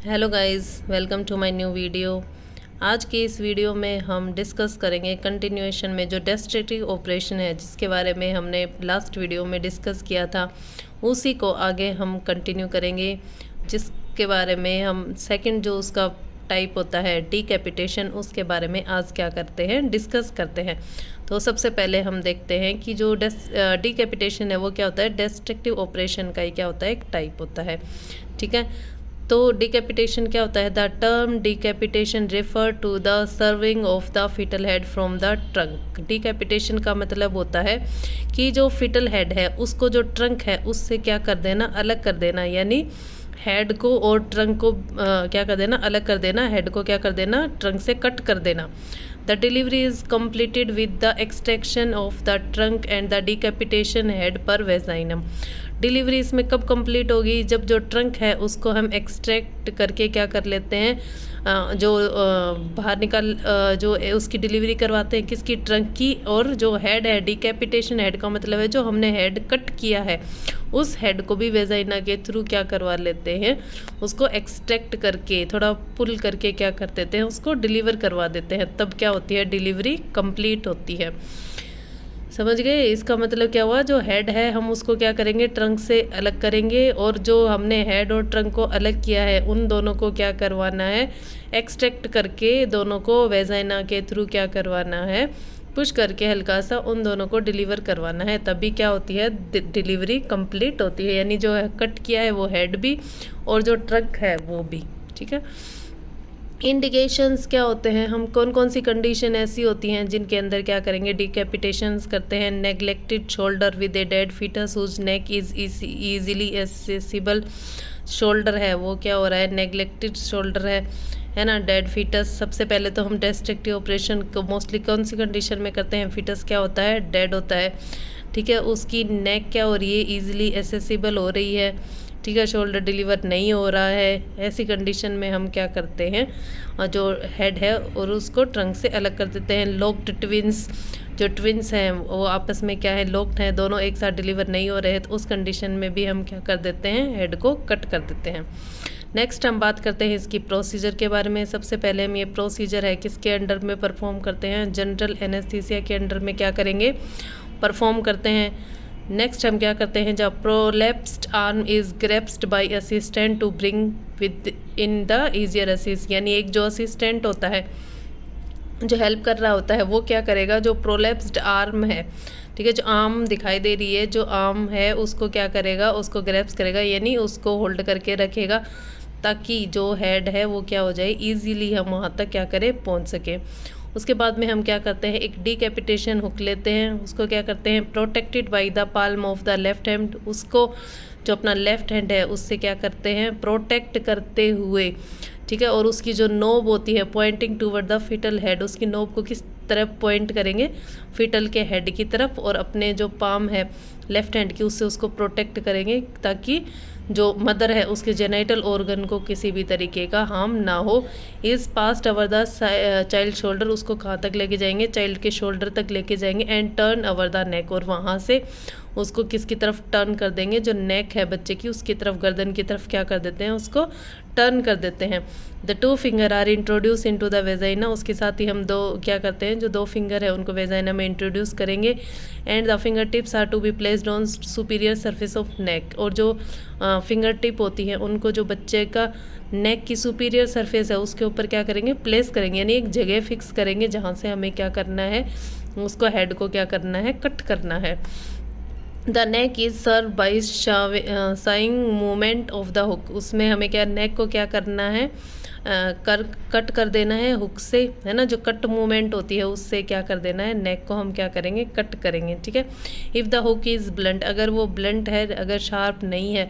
Hello guys, welcome to my new video. आज की इस वीडियो में हम डिस्कस करेंगे कंटिन्यूएशन में जो डेस्ट्रक्टिव ऑपरेशन है, जिसके बारे में हमने लास्ट वीडियो में डिस्कस किया था, उसी को आगे हम कंटिन्यू करेंगे। जिसके बारे में हम सेकंड जो उसका टाइप होता है डीकैपिटेशन, उसके बारे में आज क्या करते हैं, डिस्कस करते हैं। तो सबसे पहले हम देखते हैं कि जो डीकैपिटेशन है वो क्या होता है। डेस्ट्रक्टिव ऑपरेशन का ही क्या होता है, एक टाइप होता है। ठीक है, तो डिकैपिटेशन क्या होता है। The term decapitation refer to the severing of the fetal head from the trunk. Decapitation का मतलब होता है कि जो फिटल हेड है उसको जो ट्रंक है उससे क्या कर देना, अलग कर देना, यानी हेड को और ट्रंक को क्या कर देना, अलग कर देना। हेड को क्या कर देना, ट्रंक से कट कर देना। The delivery is completed with the extraction of the trunk and the decapitation head per vaginum। Delivery इसमें कब कंप्लीट होगी, जब जो ट्रंक है उसको हम एक्सट्रैक्ट करके क्या कर लेते हैं, बाहर निकाल जो उसकी डिलीवरी करवाते हैं, किसकी, ट्रंक की। और जो हेड है, डिकैपिटेशन हेड का मतलब है जो हमने हेड कट किया है, उस हेड को भी वेजाइना के थ्रू क्या करवा लेते हैं, उसको एक्सट्रैक्ट करके थोड़ा पुल करके क्या कर देते हैं, उसको डिलीवर करवा देते हैं। तब क्या होती है, डिलीवरी कंप्लीट होती है। समझ गए। इसका मतलब क्या हुआ, जो हेड है हम उसको क्या करेंगे, ट्रंक से अलग करेंगे, और जो हमने हेड और ट्रंक को अलग किया है उन दोनों को क्या करवाना है, एक्सट्रैक्ट करके दोनों को वेजाइना के थ्रू क्या करवाना है, पुश करके हल्का सा उन दोनों को डिलीवर करवाना है। तभी क्या होती है, डिलीवरी कंप्लीट होती है। यानी जो कट किया है वो हेड भी और जो ट्रंक है वो भी। ठीक है, इंडिकेशंस क्या होते हैं, हम कौन कौन सी कंडीशन ऐसी होती हैं जिनके अंदर क्या करेंगे, डिकैपिटेशंस करते हैं। Neglected shoulder with a dead fetus whose neck is easily accessible. Shoulder है वो क्या हो रहा है, नेग्लेक्टेड शोल्डर है ना, डेड फीटस। सबसे पहले तो हम डेस्ट्रक्टिव ऑपरेशन को मोस्टली कौन सी कंडीशन में करते हैं, फीटस क्या होता है, डेड होता है। ठीक है, उसकी नेक क्या हो रही है, ईजिली एक्सेसिबल हो रही है। ठीक है, शोल्डर डिलीवर नहीं हो रहा है, ऐसी कंडीशन में हम क्या करते हैं, और जो हेड है और उसको ट्रंक से अलग कर देते हैं। लॉक्ड ट्विंस, जो ट्विंस हैं वो आपस में क्या है, लॉक्ड हैं, दोनों एक साथ डिलीवर नहीं हो रहे, तो उस कंडीशन में भी हम क्या कर देते हैं, हेड को कट कर देते हैं। नेक्स्ट हम बात करते हैं इसकी प्रोसीजर के बारे में। सबसे पहले हम ये प्रोसीजर है किसके अंडर में परफॉर्म करते हैं, जनरल एनेस्थीसिया के अंडर में क्या करेंगे, परफॉर्म करते हैं। नेक्स्ट हम क्या करते हैं, जब prolapsed arm is grasped by assistant to bring with in the easier assist. यानी एक जो असिस्टेंट होता है, जो हेल्प कर रहा होता है, वो क्या करेगा, जो प्रोलैप्स्ड आर्म है, ठीक है, जो आर्म दिखाई दे रही है, जो आर्म है उसको क्या करेगा, उसको ग्रेप्स करेगा, यानी उसको होल्ड करके रखेगा, ताकि जो हेड है वो क्या हो जाए, ईजीली हम वहाँ तक क्या करें, पहुँच सके। उसके बाद में हम क्या करते हैं, एक डीकैपिटेशन हुक लेते हैं, उसको क्या करते हैं, protected by the palm of the left hand, उसको जो अपना लेफ्ट हैंड है उससे क्या करते हैं, प्रोटेक्ट करते हुए। ठीक है, और उसकी जो नोब होती है, pointing toward the fetal head, उसकी नोब को किस तरफ पॉइंट करेंगे, फिटल के हेड की तरफ, और अपने जो पाम है लेफ्ट हैंड की, उससे उसको प्रोटेक्ट करेंगे, ताकि जो मदर है उसके जेनाइटल ऑर्गन को किसी भी तरीके का हार्म ना हो। Is past our the child shoulder, उसको कहाँ तक लेके जाएंगे, चाइल्ड के शोल्डर तक लेके जाएंगे। And turn our the neck, और वहाँ से उसको किसकी तरफ टर्न कर देंगे, जो नेक है बच्चे की उसकी तरफ, गर्दन की तरफ क्या कर देते हैं, उसको टर्न कर देते हैं। The 2 finger are introduce into the vagina, उसके साथ ही हम दो क्या करते हैं, जो 2 फिंगर है उनको वेजाइना में इंट्रोड्यूस करेंगे। And the finger tips are to be placed on superior surface of neck, और जो फिंगर टिप होती है उनको जो बच्चे का नेक की सुपीरियर सरफेस है उसके ऊपर क्या करेंगे, प्लेस करेंगे, यानी एक जगह फिक्स करेंगे जहाँ से हमें क्या करना है, उसको हेड को क्या करना है, कट करना है। The neck is serve by saying movement of the hook, उसमें हमें क्या, नेक को क्या करना है, कट कर देना है हुक से, है ना, जो कट मूवमेंट होती है उससे क्या कर देना है, नेक को हम क्या करेंगे, कट करेंगे। ठीक है, if the hook is blunt, अगर वो ब्लंट है, अगर शार्प नहीं है,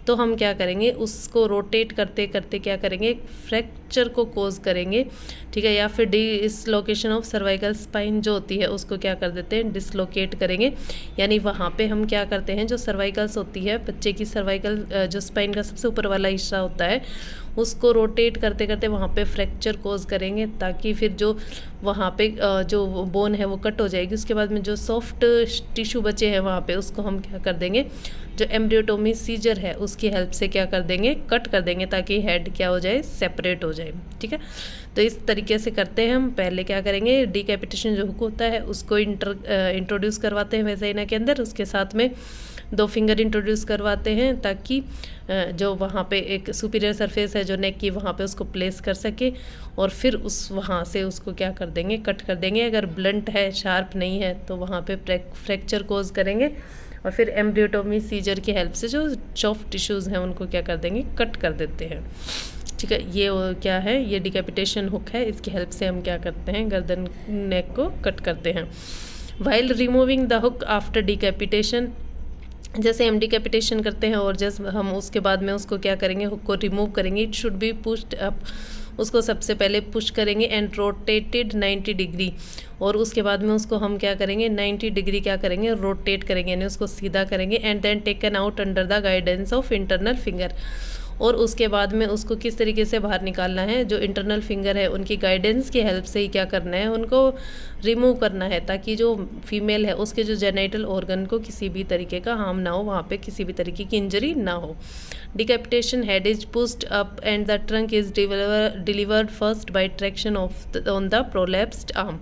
तो हम क्या करेंगे, उसको रोटेट करते करते क्या करेंगे, फ्रैक्चर को कोज करेंगे। ठीक है, या फिर डिसलोकेशन ऑफ सर्वाइकल स्पाइन जो होती है उसको क्या कर देते हैं, डिसलोकेट करेंगे। यानी वहाँ पे हम क्या करते हैं, जो सर्वाइकल्स होती है बच्चे की, सर्वाइकल जो स्पाइन का सबसे ऊपर वाला हिस्सा होता है, उसको रोटेट करते करते वहाँ पे फ्रैक्चर कोज करेंगे, ताकि फिर जो वहाँ पे जो बोन है वो कट हो जाएगी। उसके बाद में जो सॉफ्ट टिश्यू बचे हैं वहाँ पे, उसको हम क्या कर देंगे, जो एम्ब्रियोटोमी सीजर है उसके उसकी हेल्प से क्या कर देंगे, कट कर देंगे, ताकि हेड क्या हो जाए, सेपरेट हो जाए। ठीक है, तो इस तरीके से करते हैं हम। पहले क्या करेंगे, डिकैपिटेशन जो हुक होता है उसको इंट्रोड्यूस करवाते हैं वेजाइना के अंदर, उसके साथ में 2 फिंगर इंट्रोड्यूस करवाते हैं, ताकि जो वहाँ पे एक सुपीरियर सरफेस है जो नेक की, वहाँ पे उसको प्लेस कर सके, और फिर वहाँ से उसको क्या कर देंगे, कट कर देंगे। अगर ब्लंट है, शार्प नहीं है, तो वहाँ पे फ्रैक्चर कोज करेंगे, और फिर एम्ब्रियोटोमी सीजर की हेल्प से जो सॉफ्ट टिश्यूज़ हैं उनको क्या कर देंगे, कट कर देते हैं। ठीक है, ये क्या है, ये डिकैपिटेशन हुक है, इसकी हेल्प से हम क्या करते हैं, गर्दन नेक को कट करते हैं। While removing the hook after decapitation, जैसे हम डिकैपिटेशन करते हैं और जैसे हम उसके बाद में उसको क्या करेंगे, हुक को रिमूव करेंगे। It should be pushed up, उसको सबसे पहले पुश करेंगे एंड रोटेटेड 90 डिग्री, और उसके बाद में उसको हम क्या करेंगे, 90 डिग्री क्या करेंगे, रोटेट करेंगे, यानी उसको सीधा करेंगे। And then taken out under the guidance of internal finger, और उसके बाद में उसको किस तरीके से बाहर निकालना है, जो इंटरनल फिंगर है उनकी गाइडेंस की हेल्प से ही क्या करना है, उनको रिमूव करना है, ताकि जो फीमेल है उसके जो जेनाइटल ऑर्गन को किसी भी तरीके का हार्म ना हो, वहाँ पे किसी भी तरीके की इंजरी ना हो। Decapitation, head is pushed up and the trunk is delivered first by traction on the prolapsed arm.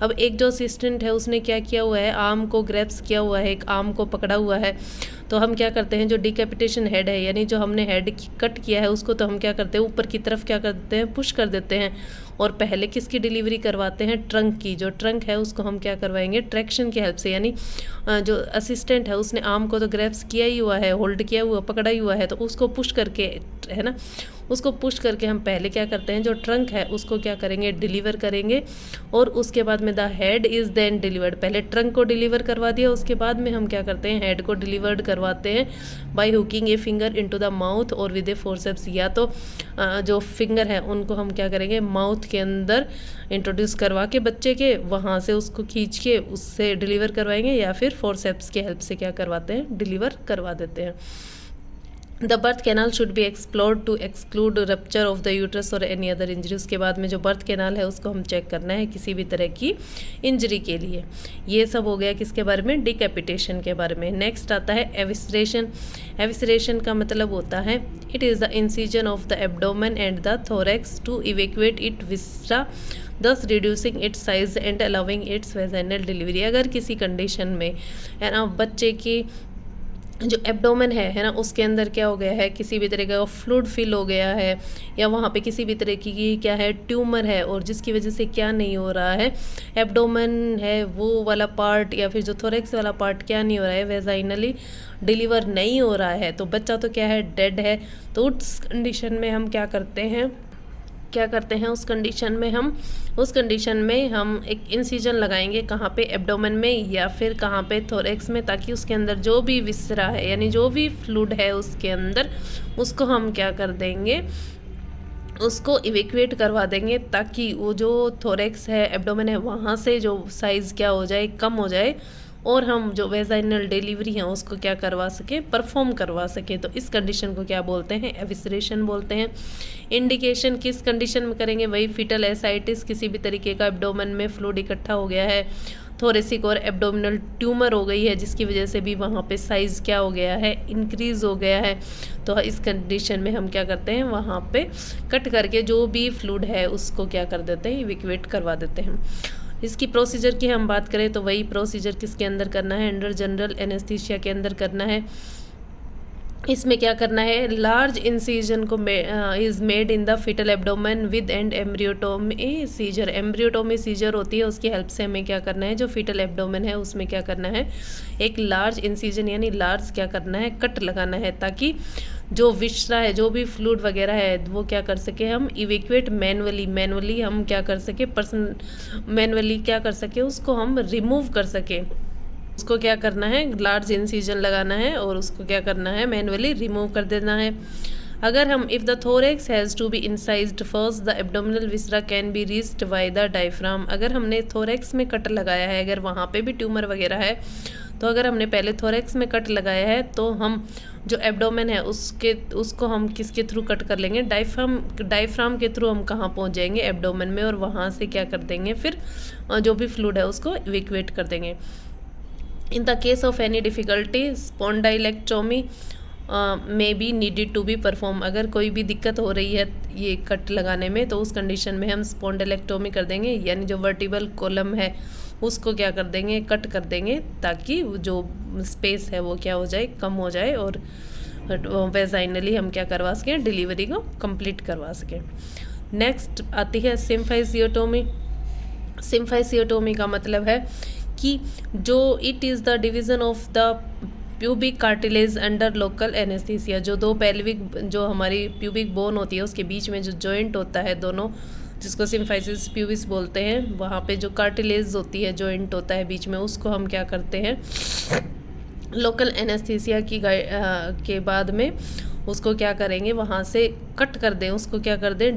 अब एक जो असिस्टेंट है उसने क्या किया हुआ है, आर्म को ग्रैप्स किया हुआ है, एक आर्म को पकड़ा हुआ है। तो हम क्या करते हैं, जो डिकैपिटेशन हेड है, यानी जो हमने हेड कट किया है उसको, तो हम क्या करते हैं, ऊपर की तरफ क्या करते हैं, पुश कर देते हैं, और पहले किसकी डिलीवरी करवाते हैं, ट्रंक की। जो ट्रंक है उसको हम क्या करवाएंगे, ट्रैक्शन की हेल्प से, यानी जो असिस्टेंट है उसने आर्म को तो ग्रैप्स किया ही हुआ है, होल्ड किया हुआ, पकड़ा ही हुआ है, तो उसको पुश करके, है ना, उसको पुश करके हम पहले क्या करते हैं, जो ट्रंक है उसको क्या करेंगे, डिलीवर करेंगे, और उसके बाद में the head is then delivered. पहले ट्रंक को डिलीवर करवा दिया, उसके बाद में हम क्या करते हैं, हेड को डिलीवर्ड करवाते हैं by hooking a finger into the mouth और विद ए फोर्सेप्स। या तो जो फिंगर है उनको हम क्या करेंगे, माउथ के अंदर इंट्रोड्यूस करवा के बच्चे के, वहाँ से उसको खींच के उससे डिलीवर करवाएंगे, या फिर फोर्सेप्स की हेल्प से क्या करवाते हैं, डिलीवर करवा देते हैं। The birth canal should be explored to exclude rupture of the uterus और एनी अदर इंजरी। उसके बाद में जो बर्थ कैनाल है उसको हम चेक करना है किसी भी तरह की इंजरी के लिए। ये सब हो गया किसके बारे में, डिकैपिटेशन के बारे में। नेक्स्ट आता है एविसरेशन। एविसरेशन का मतलब होता है it is the incision of the abdomen and the thorax to evacuate it viscera, thus reducing its size and allowing its vaginal delivery. अगर किसी कंडीशन में, है ना, बच्चे की जो एब्डोमेन है ना, उसके अंदर क्या हो गया है, किसी भी तरह का फ्लूइड फिल हो गया है, या वहाँ पे किसी भी तरह की क्या है, ट्यूमर है, और जिसकी वजह से क्या नहीं हो रहा है, एब्डोमेन है वो वाला पार्ट, या फिर जो थोरैक्स वाला पार्ट क्या नहीं हो रहा है, वेजाइनली डिलीवर नहीं हो रहा है, तो बच्चा तो क्या है, डेड है। तो उस कंडीशन में हम क्या करते हैं, उस कंडीशन में हम एक इंसिजन लगाएंगे, कहाँ पे, एब्डोमेन में या फिर कहाँ पे, थोरैक्स में, ताकि उसके अंदर जो भी विसरा है, यानी जो भी फ्लूइड है उसके अंदर, उसको हम क्या कर देंगे, उसको इवैक्यूएट करवा देंगे, ताकि वो जो थोरैक्स है, एब्डोमेन है, वहाँ से जो साइज़ क्या हो जाए, कम हो जाए, और हम जो वेजाइनल डिलीवरी है उसको क्या करवा सके, परफॉर्म करवा सके। तो इस कंडीशन को क्या बोलते हैं, एविसरेशन बोलते हैं। इंडिकेशन किस कंडीशन में करेंगे, वही फीटल एसाइटिस, किसी भी तरीके का एब्डोमेन में फ्लूइड इकट्ठा हो गया है, थोरेसिक और एब्डोमिनल ट्यूमर हो गई है, जिसकी वजह से भी वहाँ पे साइज़ क्या हो गया है, इंक्रीज़ हो गया है। तो इस कंडीशन में हम क्या करते हैं, वहाँ पे कट करके जो भी फ्लूइड है उसको क्या कर देते हैं, इवैक्यूएट करवा देते हैं। इसकी प्रोसीजर की हम बात करें तो वही प्रोसीजर किसके अंदर करना है, अंडर जनरल एनेस्थीसिया के अंदर करना है। इसमें क्या करना है, लार्ज इंसिजन को is made in the foetal abdomen with and embryotomy scissor. Embryotomy scissor होती है, उसकी हेल्प से हमें क्या करना है, जो फीटल एब्डोमेन है उसमें क्या करना है, एक लार्ज इंसिजन यानी लार्ज क्या करना है, कट लगाना है, ताकि जो विश्रा है, जो भी फ्लूइड वगैरह है, वो क्या कर सके, हम इवैक्यूएट मैनुअली हम क्या कर सके, मैनुअली क्या कर सके, उसको हम रिमूव कर सके। उसको क्या करना है, लार्ज इंसिजन लगाना है और उसको क्या करना है, मैनुअली रिमूव कर देना है। अगर हम if the thorax has to be incised first the abdominal viscera can be reached by the diaphragm. अगर हमने थोरैक्स में कट लगाया है, अगर वहाँ पे भी ट्यूमर वगैरह है, तो अगर हमने पहले थोरैक्स में कट लगाया है तो हम जो एब्डोमेन है उसको हम किसके थ्रू कट कर लेंगे, डायफ्राम के थ्रू हम कहाँ पहुँच जाएंगे, एब्डोमेन में, और वहाँ से क्या कर देंगे, फिर जो भी फ्लूइड है उसको इवैक्यूएट कर देंगे। In the case of any difficulty spondylectomy may be needed to be perform. अगर कोई भी दिक्कत हो रही है ये कट लगाने में तो उस कंडीशन में हम स्पॉन्डिलेक्टोमी कर देंगे, यानी जो वर्टिबल कॉलम है उसको क्या कर देंगे, कट कर देंगे, ताकि जो स्पेस है वो क्या हो जाए, कम हो जाए, और वेजाइनली हम क्या करवा सकें, डिलीवरी को कंप्लीट करवा सकें। नेक्स्ट आती है सिम्फाइसियोटोमी। सिम्फाइसियोटोमी का मतलब है कि जो it is the division of the pubic cartilage under local anaesthesia. जो दो पेल्विक, जो हमारी प्यूबिक बोन होती है उसके बीच में जो जॉइंट होता है दोनों, जिसको सिम्फाइसिस प्यूबिस बोलते हैं, वहाँ पे जो कार्टिलेज होती है, जॉइंट होता है बीच में, उसको हम क्या करते हैं, लोकल एनेस्थीसिया की के बाद में उसको क्या करेंगे, वहाँ से कट कर दें, उसको क्या कर दें,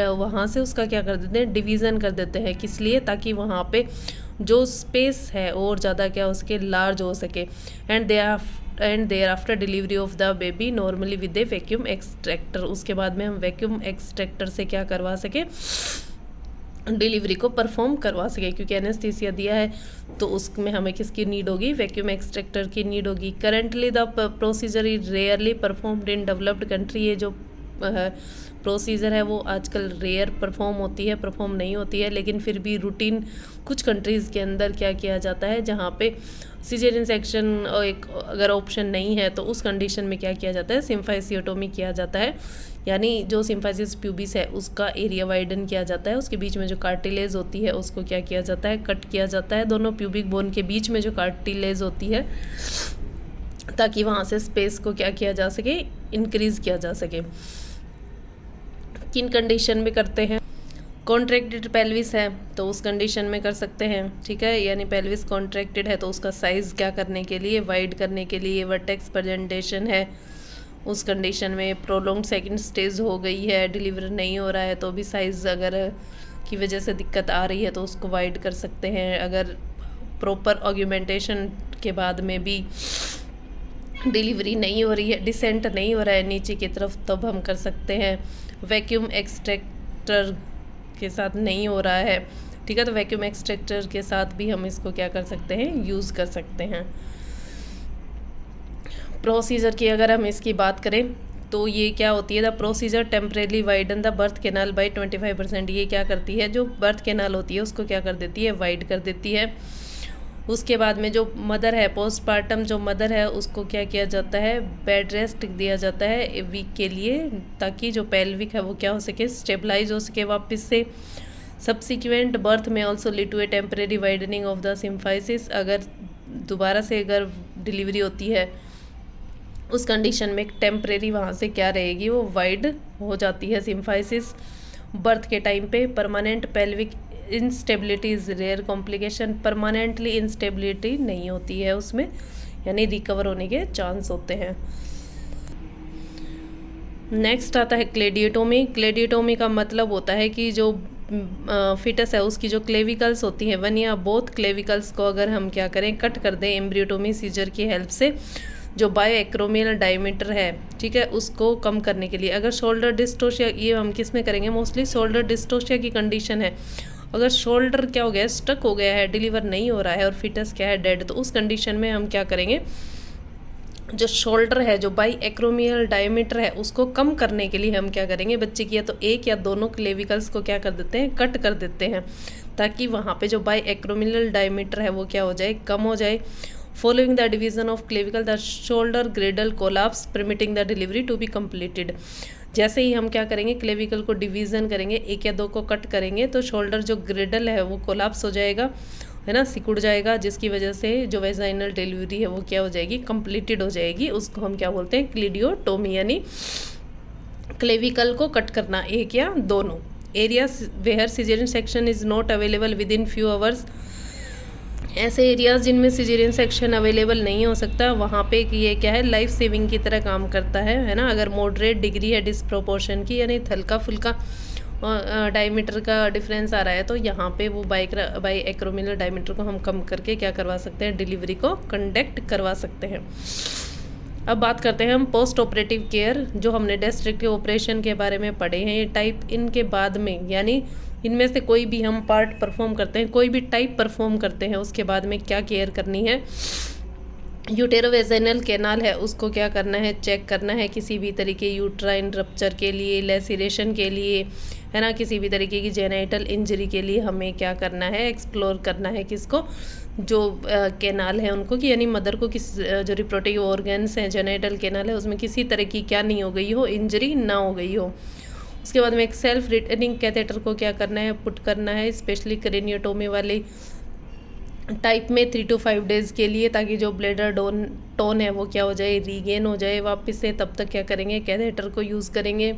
वहाँ से उसका क्या कर देते हैं, डिवीज़न कर देते हैं। किस लिए, ताकि वहाँ पे जो स्पेस है और ज़्यादा क्या हो सके, लार्ज हो सके। And there after delivery of the baby normally with a vacuum extractor. उसके बाद में हम वैक्यूम एक्सट्रैक्टर से क्या करवा सके, डिलीवरी को परफॉर्म करवा सके। क्योंकि एनेस्थीसिया दिया है तो उसमें हमें किसकी नीड होगी, वैक्यूम एक्सट्रैक्टर की नीड होगी। Currently the procedure is rarely performed in developed country. ये जो प्रोसीजर है वो आजकल रेयर परफॉर्म नहीं होती है, लेकिन फिर भी रूटीन कुछ कंट्रीज़ के अंदर क्या किया जाता है, जहाँ पे सिजेरियन सेक्शन एक अगर ऑप्शन नहीं है तो उस कंडीशन में क्या किया जाता है, सिम्फाइसियोटोमी किया जाता है। यानी जो सिम्फाइसिस प्यूबिस है उसका एरिया वाइडन किया जाता है, उसके बीच में जो कार्टिलेज होती है उसको क्या किया जाता है, कट किया जाता है, दोनों प्यूबिक बोन के बीच में जो कार्टिलेज होती है, ताकि वहाँ से स्पेस को क्या किया जा सके, इंक्रीज़ किया जा सके। किन कंडीशन में करते हैं, कॉन्ट्रैक्टेड पेल्विस है तो उस कंडीशन में कर सकते हैं, ठीक है। यानी पेल्विस कॉन्ट्रैक्टेड है तो उसका साइज़ क्या करने के लिए, वाइड करने के लिए। वर्टेक्स प्रेजेंटेशन है उस कंडीशन में। प्रोलॉन्ग्ड सेकंड स्टेज हो गई है, डिलीवर नहीं हो रहा है तो भी साइज़ अगर की वजह से दिक्कत आ रही है तो उसको वाइड कर सकते हैं। अगर प्रॉपर ऑग्यूमेंटेशन के बाद में भी डिलीवरी नहीं हो रही है, डिसेंट नहीं हो रहा है नीचे की तरफ, तब हम कर सकते हैं। वैक्यूम एक्सट्रैक्टर के साथ नहीं हो रहा है, ठीक है, तो वैक्यूम एक्सट्रैक्टर के साथ भी हम इसको क्या कर सकते हैं, यूज़ कर सकते हैं। प्रोसीजर की अगर हम इसकी बात करें तो ये क्या होती है, the procedure temporarily widen the birth canal by 25%। ये क्या करती है, जो बर्थ कैनाल होती है उसको क्या कर देती है, वाइड कर देती है। उसके बाद में जो मदर है, पोस्टपार्टम जो मदर है उसको क्या किया जाता है, बेड रेस्ट दिया जाता है एक वीक के लिए, ताकि जो पेल्विक है वो क्या हो सके, स्टेबलाइज हो सके वापस से। सब्सिक्वेंट बर्थ में also lead to a temporary widening of the symphysis. अगर दोबारा से अगर डिलीवरी होती है उस कंडीशन में टेम्परेरी वहाँ से क्या रहेगी, वो वाइड हो जाती है सिम्फाइसिस बर्थ के टाइम पे। Permanent pelvic instability is rare complication. Permanently instability नहीं होती है उसमें, यानी रिकवर होने के चांस होते हैं। नेक्स्ट आता है क्लेडियोटोमी। क्लेडियोटोमी का मतलब होता है कि जो फिटस है उसकी जो क्लेविकल्स होती हैं, वन या बोथ क्लेविकल्स को अगर हम क्या करें, कट कर दें एम्ब्रियोटोमी सीजर की हेल्प से, जो बायोएक्रोमियल डायमीटर है, ठीक है, उसको कम करने के लिए। अगर शोल्डर डिस्टोशिया, ये हम किस में करेंगे, मोस्टली शोल्डर डिस्टोशिया की कंडीशन है। अगर शोल्डर क्या हो गया है, स्टक हो गया है, डिलीवर नहीं हो रहा है और फिटस क्या है, डेड, तो उस कंडीशन में हम क्या करेंगे, जो शोल्डर है, जो बायोएक्रोमियल डायमीटर है, उसको कम करने के लिए हम क्या करेंगे, बच्चे की या तो एक या दोनों क्लेविकल्स को क्या कर देते हैं, कट कर देते हैं, ताकि वहाँ पे जो बायोएक्रोमियल डायमीटर है वो क्या हो जाए, कम हो जाए। Following the division of clavicle, the shoulder girdle collapse, permitting the delivery to be completed. जैसे ही हम क्या करेंगे, क्लेविकल को डिवीज़न करेंगे, एक या दो को कट करेंगे, तो शोल्डर जो ग्रिडल है वो कोलाप्स हो जाएगा, है ना, सिकुड़ जाएगा, जिसकी वजह से जो वेजाइनल डिलीवरी है वो क्या हो जाएगी, कंप्लीटेड हो जाएगी। उसको हम क्या बोलते हैं, क्लीडियोटोमी, यानी क्लेविकल को कट करना, एक या दोनों। Area where caesarean section is not available within few hours. ऐसे एरियाज़ जिनमें सिजेरियन सेक्शन अवेलेबल नहीं हो सकता, वहाँ पे ये क्या है, लाइफ सेविंग की तरह काम करता है ना। अगर मॉडरेट डिग्री है डिस्प्रोपोर्शन की, यानी हल्का फुल्का डायमीटर का डिफरेंस आ रहा है, तो यहाँ पे वो बायोएक्रोमियल डायमीटर को हम कम करके क्या करवा सकते हैं, डिलीवरी को कंडक्ट करवा सकते हैं। अब बात करते हैं हम पोस्ट ऑपरेटिव केयर, जो हमने डेस्ट्रिक्टिव ऑपरेशन के बारे में पढ़े हैं। ये टाइप इनके बाद में, यानी इनमें से कोई भी हम पार्ट परफॉर्म करते हैं, कोई भी टाइप परफॉर्म करते हैं, उसके बाद में क्या केयर करनी है, यूटेरोवेजाइनल कैनाल है उसको क्या करना है, चेक करना है किसी भी तरीके यूट्राइन रप्चर के लिए, लेसिरेशन के लिए, है ना, किसी भी तरीके की जेनाइटल इंजरी के लिए हमें क्या करना है, एक्सप्लोर करना है किसको, जो कैनाल है उनको, कि यानी मदर को किस जो रिप्रोडक्टिव ऑर्गन्स हैं, जेनाइटल कैनाल है उसमें किसी तरह की क्या नहीं हो गई हो, इंजरी ना हो गई हो। उसके बाद में एक सेल्फ रिटर्निंग कैथेटर को क्या करना है, पुट करना है, स्पेशली क्रेनियोटोमी वाली टाइप में 3 to 5 डेज़ के लिए, ताकि जो ब्लेडर टोन है वो क्या हो जाए, रीगेन हो जाए वापस से। तब तक क्या करेंगे, कैथेटर को यूज़ करेंगे।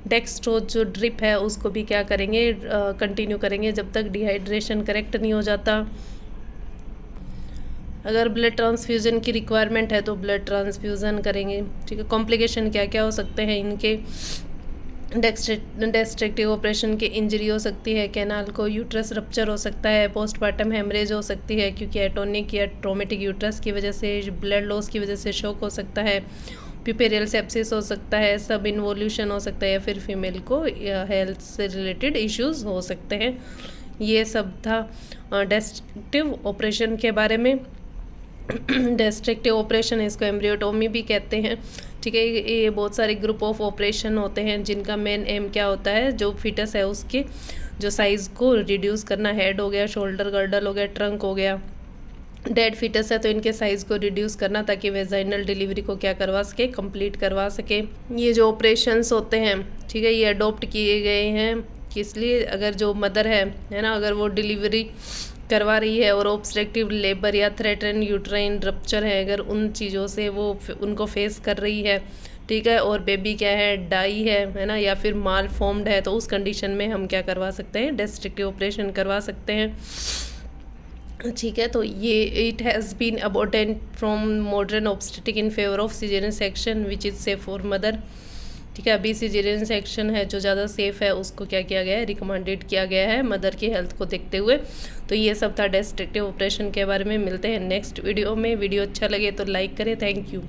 डेक्सट्रोज जो ड्रिप है उसको भी क्या करेंगे, कंटिन्यू करेंगे जब तक डिहाइड्रेशन करेक्ट नहीं हो जाता। अगर ब्लड ट्रांसफ्यूज़न की रिक्वायरमेंट है तो ब्लड ट्रांसफ्यूज़न करेंगे, ठीक है। कॉम्प्लिकेशन क्या क्या हो सकते हैं इनके, डेस्ट्रक्टिव ऑपरेशन की इंजरी हो सकती है कैनाल को, यूट्रस रप्चर हो सकता है, पोस्टमार्टम हेमरेज हो सकती है क्योंकि एटोनिक या ट्रोमेटिक यूट्रस की वजह से, ब्लड लॉस की वजह से शॉक हो सकता है, प्यूपेरियल सेप्सिस हो सकता है, सब इन्वोल्यूशन हो सकता है, या फिर फीमेल को हेल्थ से रिलेटेड इश्यूज हो सकते हैं। ये सब था डेस्ट्रक्टिव ऑपरेशन के बारे में। डेस्ट्रक्टिव ऑपरेशन इसको एम्ब्रियोटोमी भी कहते हैं, ठीक है। ये बहुत सारे ग्रुप ऑफ ऑपरेशन होते हैं जिनका मेन एम क्या होता है, जो फिटस है उसके जो साइज़ को रिड्यूस करना, हेड हो गया, शोल्डर गर्डल हो गया, ट्रंक हो गया, डेड फिटस है तो इनके साइज़ को रिड्यूस करना ताकि वेजाइनल डिलीवरी को क्या करवा सके, कंप्लीट करवा सके। ये जो ऑपरेशंस होते हैं, ठीक है, ये अडॉप्ट किए गए हैं किस लिए, अगर जो मदर है ना, अगर वो डिलीवरी करवा रही है और ऑब्स्ट्रक्टिव लेबर या थ्रेटन यूट्राइन रप्चर है, अगर उन चीज़ों से वो उनको फेस कर रही है, ठीक है, और बेबी क्या है, डाई है ना, या फिर माल फॉर्म्ड है, तो उस कंडीशन में हम क्या करवा सकते हैं, डेस्ट्रक्टिव ऑपरेशन करवा सकते हैं, ठीक है। तो ये it has been aborted from modern obstetric in favour of caesarean section which is safe for mother, ठीक है। अभी सिजेरियन सेक्शन है जो ज़्यादा सेफ़ है उसको क्या किया गया है, रिकमेंडेड किया गया है मदर की हेल्थ को देखते हुए। तो ये सब था डेस्ट्रक्टिव ऑपरेशन के बारे में। मिलते हैं नेक्स्ट वीडियो में। वीडियो अच्छा लगे तो लाइक करें। Thank you.